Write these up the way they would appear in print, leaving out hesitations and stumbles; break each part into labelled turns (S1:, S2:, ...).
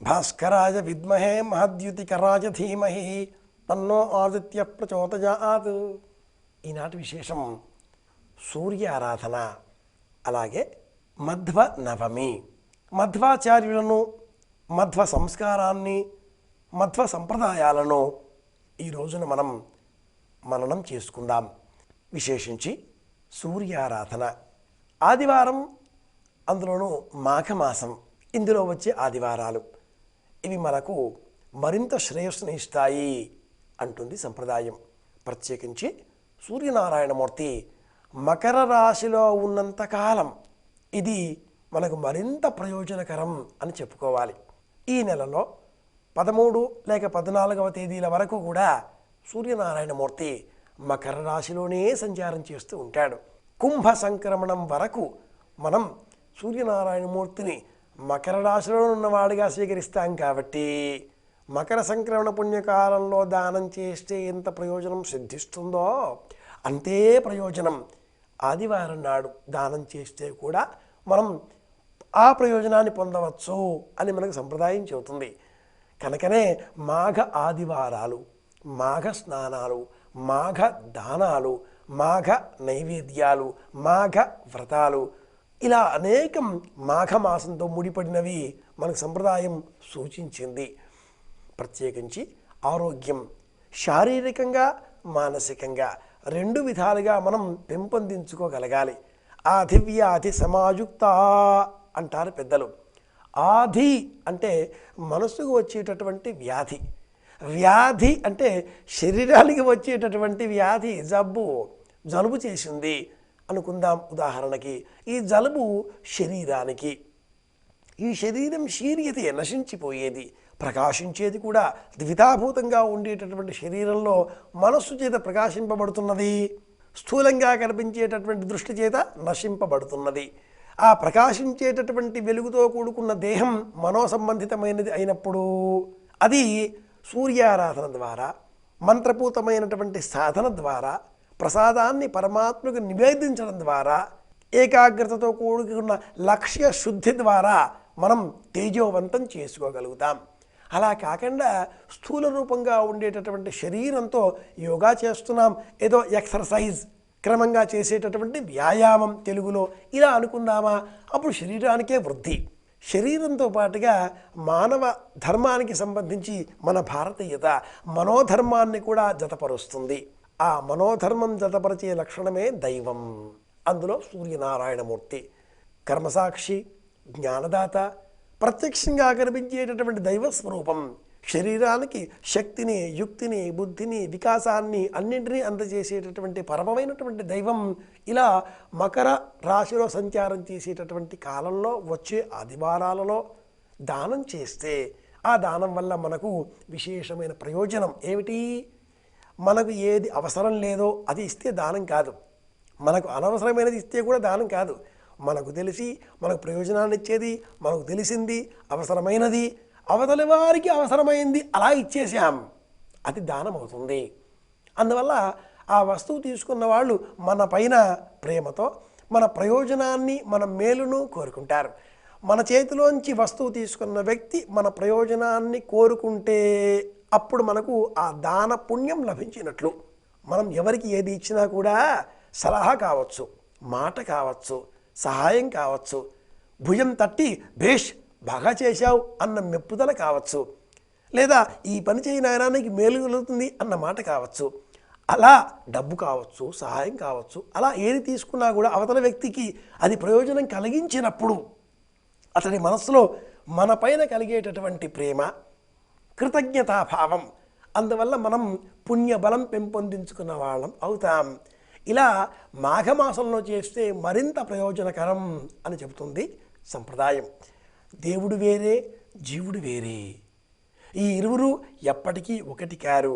S1: భాస్కరాయ విద్మహే మహద్యుతికరాయ ధీమహి తన్నో ఆదిత్య ప్రచోదయాత్. ఈనాటి విశేషం సూర్య ఆరాధన, అలాగే మధ్వ నవమి. మధ్వాచార్యులను, మధ్వ సంస్కారాన్ని, మధ్వ సంప్రదాయాలను ఈ రోజున మనం మననం చేసుకుందాం. విశేషించి సూర్యారాధన ఆదివారం, అందులోనూ మాఘమాసం, ఇందులో వచ్చే ఆదివారాలు ఇవి మనకు మరింత శ్రేయస్సుని ఇస్తాయి అంటుంది సంప్రదాయం. ప్రత్యేకించి సూర్యనారాయణమూర్తి మకర రాశిలో ఉన్నంతకాలం ఇది మనకు మరింత ప్రయోజనకరం అని చెప్పుకోవాలి. ఈ నెలలో 13 లేక 14వ తేదీల వరకు కూడా సూర్యనారాయణమూర్తి మకర రాశిలోనే సంచారం చేస్తూ ఉంటాడు. కుంభ సంక్రమణం వరకు మనం సూర్యనారాయణమూర్తిని మకర రాశిలో ఉన్నవాడిగా స్వీకరిస్తాం. కాబట్టి మకర సంక్రమణ పుణ్యకాలంలో దానం చేస్తే ఎంత ప్రయోజనం సిద్ధిస్తుందో అంతే ప్రయోజనం ఆదివారం నాడు దానం చేస్తే కూడా మనం ఆ ప్రయోజనాన్ని పొందవచ్చు అని మనకు సంప్రదాయం చెబుతుంది. కనుకనే మాఘ ఆదివారాలు, మాఘ స్నానాలు, మాఘ దానాలు, మాఘ నైవేద్యాలు, మాఘ వ్రతాలు, ఇలా అనేకం మాఘమాసంతో ముడిపడినవి మనకు సంప్రదాయం సూచించింది. ప్రత్యేకించి ఆరోగ్యం శారీరకంగా, మానసికంగా రెండు విధాలుగా మనం పెంపొందించుకోగలగాలి. ఆధివ్యాధి సమాయుక్త అంటారు పెద్దలు. ఆధి అంటే మనసుకు వచ్చేటటువంటి వ్యాధి, వ్యాధి అంటే శరీరానికి వచ్చేటటువంటి వ్యాధి. జలుబు చేసింది అనుకుందాం ఉదాహరణకి. ఈ జలుబు శరీరానికి, ఈ శరీరం శీర్యతే నశించిపోయేది, ప్రకాశించేది కూడా ద్వితాభూతంగా ఉండేటటువంటి శరీరంలో మనస్సు చేత ప్రకాశింపబడుతున్నది, స్థూలంగా కనిపించేటటువంటి దృష్టి చేత నశింపబడుతున్నది. ఆ ప్రకాశించేటటువంటి వెలుగుతో కూడుకున్న దేహం మనోసంబంధితమైనది అయినప్పుడు అది సూర్యారాధన ద్వారా, మంత్రపూతమైనటువంటి సాధన ద్వారా, ప్రసాదాన్ని పరమాత్మకు నివేదించడం ద్వారా, ఏకాగ్రతతో కూడుకున్న లక్ష్య శుద్ధి ద్వారా మనం తేజోవంతం చేసుకోగలుగుతాం. అలా కాకుండా స్థూల రూపంగా ఉండేటటువంటి శరీరంతో యోగా చేస్తున్నాం, ఏదో ఎక్సర్సైజ్, క్రమంగా చేసేటటువంటి వ్యాయామం తెలుగులో ఇలా అనుకుందామా, అప్పుడు శరీరానికే వృద్ధి. శరీరంతో పాటుగా మానవ ధర్మానికి సంబంధించి మన భారతీయత మనోధర్మాన్ని కూడా జతపరుస్తుంది. ఆ మనోధర్మం జతపరిచే లక్షణమే దైవం. అందులో సూర్యనారాయణమూర్తి కర్మసాక్షి, జ్ఞానదాత, ప్రత్యక్షంగా కనిపించేటటువంటి దైవ స్వరూపం. శరీరానికి శక్తిని, యుక్తిని, బుద్ధిని, వికాసాన్ని అన్నింటినీ అందజేసేటటువంటి పరమమైనటువంటి దైవం. ఇలా మకర రాశిలో సంచారం చేసేటటువంటి కాలంలో వచ్చే ఆదివారాలలో దానం చేస్తే ఆ దానం వల్ల మనకు విశేషమైన ప్రయోజనం ఏమిటి? మనకు ఏది అవసరం లేదో అది ఇస్తే దానం కాదు, మనకు అనవసరమైనది ఇస్తే కూడా దానం కాదు. మనకు తెలిసి మనకు ప్రయోజనాన్ని ఇచ్చేది, మనకు తెలిసింది, అవసరమైనది, అవతలి వారికి అవసరమైంది అలా ఇచ్చేసాం, అది దానం అవుతుంది. అందువల్ల ఆ వస్తువు తీసుకున్న వాళ్ళు మన పైన ప్రేమతో మన ప్రయోజనాన్ని, మన మేలును కోరుకుంటారు. మన చేతిలోంచి వస్తువు తీసుకున్న వ్యక్తి మన ప్రయోజనాన్ని కోరుకుంటే అప్పుడు మనకు ఆ దాన పుణ్యం లభించినట్లు. మనం ఎవరికి ఏది ఇచ్చినా కూడా సలహా కావచ్చు, మాట కావచ్చు, సహాయం కావచ్చు, భుజం తట్టి భేష్ బాగా చేశావు అన్న మెప్పుదల కావచ్చు, లేదా ఈ పని చేయనాయనానికి మేలు కలుగుతుంది అన్న మాట కావచ్చు, అలా డబ్బు కావచ్చు, సహాయం కావచ్చు, అలా ఏది తీసుకున్నా కూడా అవతల వ్యక్తికి అది ప్రయోజనం కలిగించినప్పుడు అతని మనస్సులో మన పైన కలిగేటటువంటి ప్రేమ, కృతజ్ఞతాభావం, అందువల్ల మనం పుణ్యబలం పెంపొందించుకున్న వాళ్ళం అవుతాం. ఇలా మాఘమాసంలో చేస్తే మరింత ప్రయోజనకరం అని చెబుతుంది సంప్రదాయం. దేవుడు వేరే, జీవుడు వేరే, ఈ ఇరువురు ఎప్పటికీ ఒకటి కారు.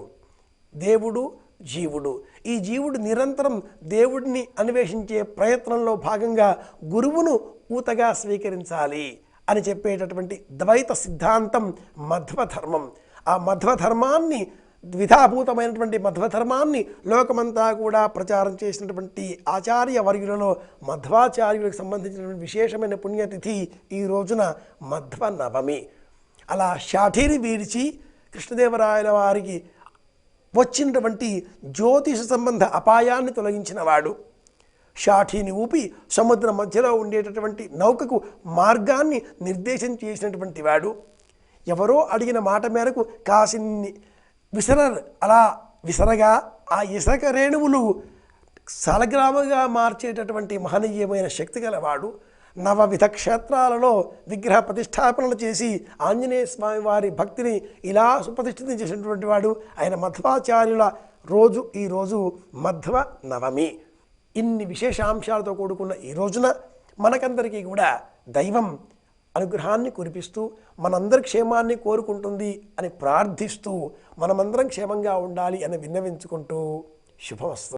S1: దేవుడు, జీవుడు. ఈ జీవుడు నిరంతరం దేవుడిని అన్వేషించే ప్రయత్నంలో భాగంగా గురువును ఊతగా స్వీకరించాలి అని చెప్పేటటువంటి ద్వైత సిద్ధాంతం మధ్వధర్మం. ఆ మధ్వధర్మాన్ని, ద్విధాభూతమైనటువంటి మధ్వధర్మాన్ని లోకమంతా కూడా ప్రచారం చేసినటువంటి ఆచార్య వర్యులలో మధ్వాచార్యులకు సంబంధించినటువంటి విశేషమైన పుణ్యతిథి ఈ రోజున మధ్వ నవమి. అలా షాఠీని వీడిచి కృష్ణదేవరాయల వారికి వచ్చినటువంటి జ్యోతిష సంబంధ అపాయాన్ని తొలగించినవాడు. షాఠీని ఊపి సముద్రం మధ్యలో ఉండేటటువంటి నౌకకు మార్గాన్ని నిర్దేశం చేసినటువంటి వాడు. ఎవరో అడిగిన మాట మేరకు కాసిన్ని అలా విసరగా ఆ ఇసక రేణువులు సలగ్రామగా మార్చేటటువంటి మహనీయమైన శక్తి గలవాడు. నవవిధ క్షేత్రాలలో విగ్రహ ప్రతిష్టాపనలు చేసి ఆంజనేయ స్వామి వారి భక్తిని ఇలా సుప్రతిష్ఠితం చేసినటువంటి వాడు ఆయన మధ్వాచార్యుల రోజు ఈరోజు మధ్వ నవమి. ఇన్ని విశేషాంశాలతో కూడుకున్న ఈ రోజున మనకందరికీ కూడా దైవం అనుగ్రహాన్ని కురిపిస్తూ మనందరి క్షేమాన్ని కోరుకుంటుంది అని ప్రార్థిస్తూ మనమందరం క్షేమంగా ఉండాలి అని విన్నవించుకుంటూ శుభమస్తు.